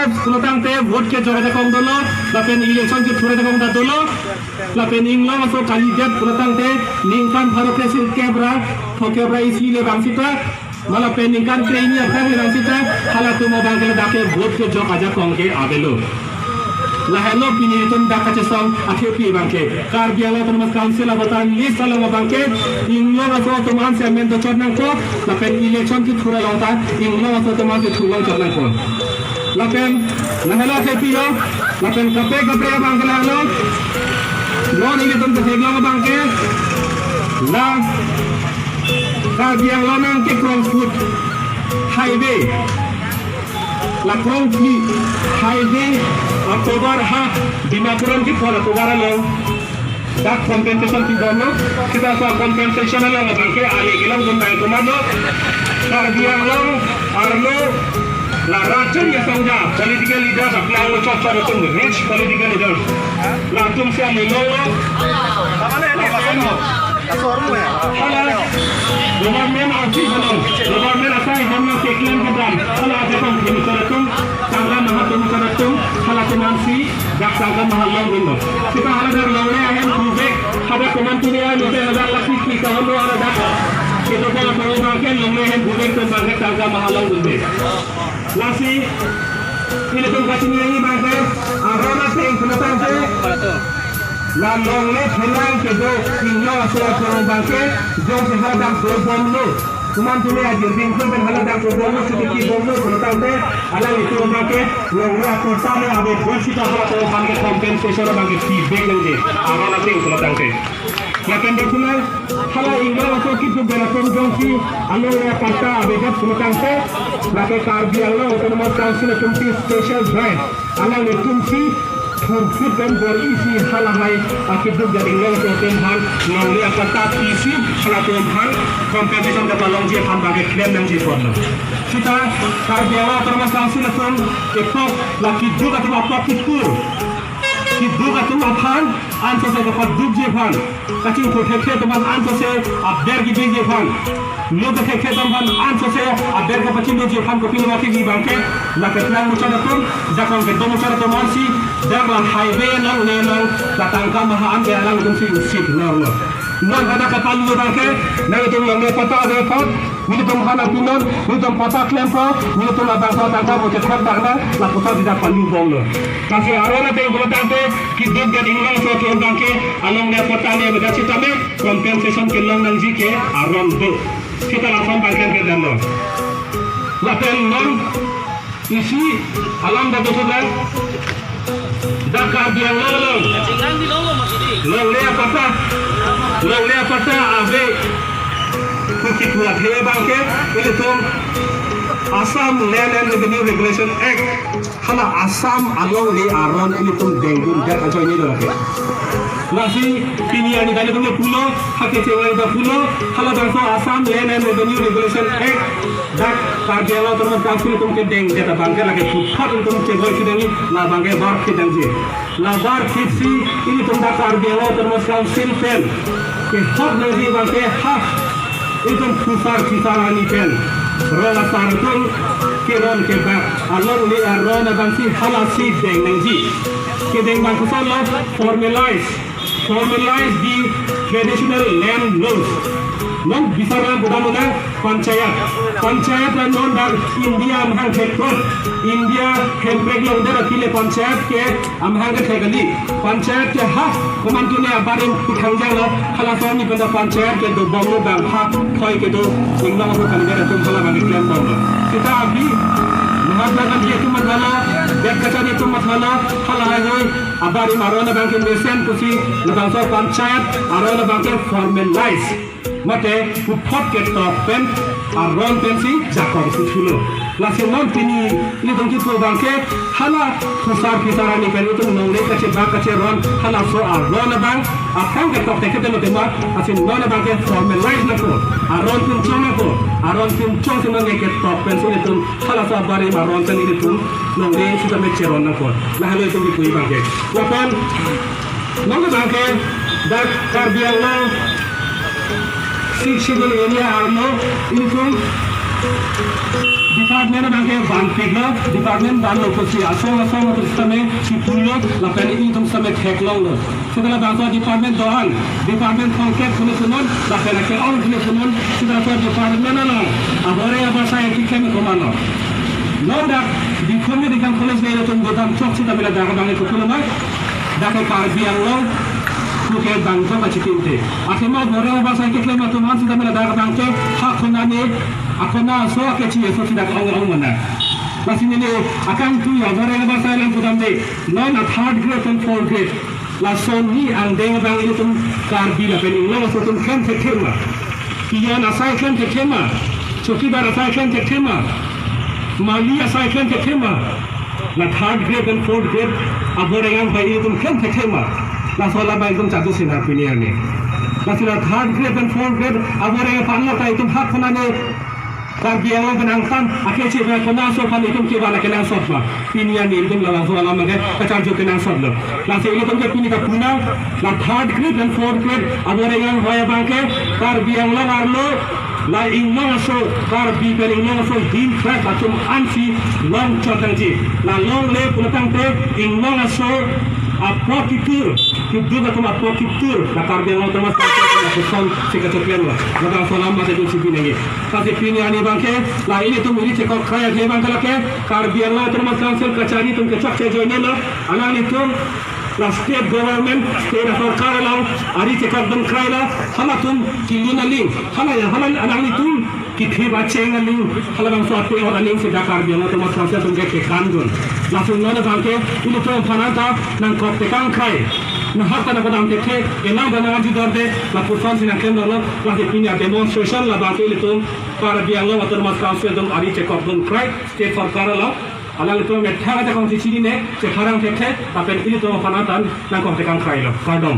Arab sultante vote ke jogada kom dolo lapen election ke thore kom da dolo lapen inglo maso kandidat sultante ningkan bharote sil kebra thokebra isile bangsita mala peningkan kreini akhar bangsita hala tumo bangkel dake vote ke jogaja kom ke abelo la hello pini tum dakache song akhir pi bangke kar biala tum council abatan list sala bangke inglo maso tuman se men do chornang ko lapen election ki thura lota inglo maso tuman ke thulong chornang ko lapen la hello ke piyo lapen kape bangke hello non ini tum ke seglang bangke la kar biala nang ke cross foot highway la cross highway Oktober ha Dimapuran ki for Oktober lo that compensation ki dono kita so compensation lo bangke ali gilang gun bang komando karbiang lo arlo la racun ya sangja political leaders apply lo chot tum rich political leaders la tum se ali lo government office lo government asai hamna ke claim ke dam hala ate kom tum tangga mahatum karatum hala kumansi dak tangga mahalong gundo kita hala dar lawle ahem kube hada kumanturia note nadar laki ki kahalo ala dak kita kala pangga ke lawle ahem kube tum bangke tangga mahalong gunde lasi ini tum kacini ini bangke arona teng kunatang se la lawle phelang ke do inno asra bangke jo se hada do bomlo Kuman tuli aja bingkul ben hala dak bono sedikit bono kunatang se ala itu bangke lawle kota me abe bosi ta hala to bangke compensation bangke ki bengenje arona teng kunatang se lakan dekunal hala ingla waso ki tu belakom jongsi alo ya kata abe gat kunatang se lake karbi Allah autonomous council tumsi special grant ala le tumsi Food dan berisi halahai akibat dari long temhan melalui kata isi salah temhan competition dapat long je ham bagai klaim yang je forno kita karbiala termas council pun ekor laki juga tu apa kitur kiduga tu aphan anso se dapat dug je phan kacing ko thekhe teman anso se abder gi je phan lo ke thekhe teman anso se abder ka pachin je phan ko pilwa ki gi bangke la ketlang mucara pun jakong ke domo cara teman si Daglang highway lang nenang tatangka mahaan kaya lang itong si lang non ada kapalu bangke nang itong lang pata repot nitong hana pinon nitong pata klempo nitong abang sa tangka mo cepat dagna la pusa tidak palu bong kasi arona te bolante ki dog inglang so ke bangke along ne pata ne beda citame compensation ke lang nang jike aron do kita langsung bangke ke dano lapen non isi alam da betul Dakar biang lolong. Jangan di lolong mas ini. Lolong apa abe. Kukit buat he bangke ini tuh Assam Land and Revenue Regulation Act. Hala Assam along le aron ini tuh denggun dan aja ini lagi. Nasi kini ani kali tuh pulau hake cewa itu pulau. Hala bangsa Assam Land and Revenue Regulation Act. Dak karbiala terus council tuh ke deng jata bangke lagi pusat untuk cewa itu dengi la bangke bar kita je. La bar kisi ini tuh dak karbiala terus council pen. Ke hak lagi bangke hak itu pusar kisarani pen. Rola sartung kiron ke bak along li arona bangsi halasi deng nangji. Ke deng bangku solo formalize the traditional land laws. Non bisara budamuna panchayat dan non dar India amhang khekot India khekbek long dar akile panchayat ke amhang khekali panchayat ke hak komantune abarin pitangjang lo khalasoni pada panchayat ke do banglo bang hak khoi ke do inglang ko kanjara tum kala bang claim banglo kita abhi Mahatma Gandhi itu matala dekatan itu matala halahai abari marona bang investment kusi lebangso panchayat arona bang formalize mate upot ke topen aron pensi jakor sulo lasi non tini ini tongki to bangke hala khusar kisarani pen itu nongre kache ba kache ron hala so aron bang apang ke tok teke teno tema asin non bang ke formalize na ko aron pun chona ko aron pun chon se nongre ke top pensi itu hala so bari aron pen itu nongre sudah mecheron na ko la halo itu ki bangke lapan nongre bangke dak karbiala Six area arno, ini pun department bangke banpiglo department banlo kosi asong tu same sipullo lapani itum same theklong lo setelah bangsa department doan department konket kune sunon lapani ke on kune sunon setelah department na abore abasa ekikem komano Lordak di community kan college gaya tu gotam chok sita bila dah bangai kutul mai dah ke parbiang lo kuke bangsa macam itu akhirnya bore abasa ekikem tu man sita bila dah bangke hak konane akona so akechi so tidak orang mana masih ini akan tu ya bore abasa yang gotam deh non a third grade and fourth grade la soni ang deng bang ini tu karbi la pening lo so tu kan tekema kian asai kan tekema choki bar asai kan tekema Malia saya kan terima, la third grade dan fourth grade, abore yang bayi itu kan terima, la soal bayi itu jatuh sinar pilihan ni, la sila third grade dan fourth grade, abore yang panjang bayi itu hak mana ni, kalau dia orang penangkan, akhirnya siapa kena sopan itu kita nak kena sopan, pilihan ni itu la soal lama ke, kacang juga kena sopan, la sila itu kita pilih kapuna, la third grade dan fourth grade, abore yang bayi bangke, kalau dia orang arlo la ingno so kar bi per ingno so din track atum ansi long chotangji la long le pulatang te ingno so apokitur kudu atum apokitur la kar bi long tamas la kuson sikatoklen la la salam ma de sibi ngi kasi pini ani bangke la ini tu muri chekok khaya ge bangkala ke kar bi long tamas council kachari tum ke chak che joine la anani tum la state government state sarkar la ari cekak dan kraila halatum kilina ling halaya halal anang itu kithe baceng ling halabang suatu orang ling sudah karbiang atau masyarakat tunggu ke kanjun langsung nona bangke ini tu panata nang kok tekang krai nah harta nak dalam tekhe enam banyak di dorde la kursan sinaken dolo la punya demonstration la bangke itu karbiang la atau masyarakat tunggu ari cekak dan krai state sarkar la alang itu mereka ada kongsi sini ne sekarang tekhe tapi ini tu panatan nang kok tekang krai la pardon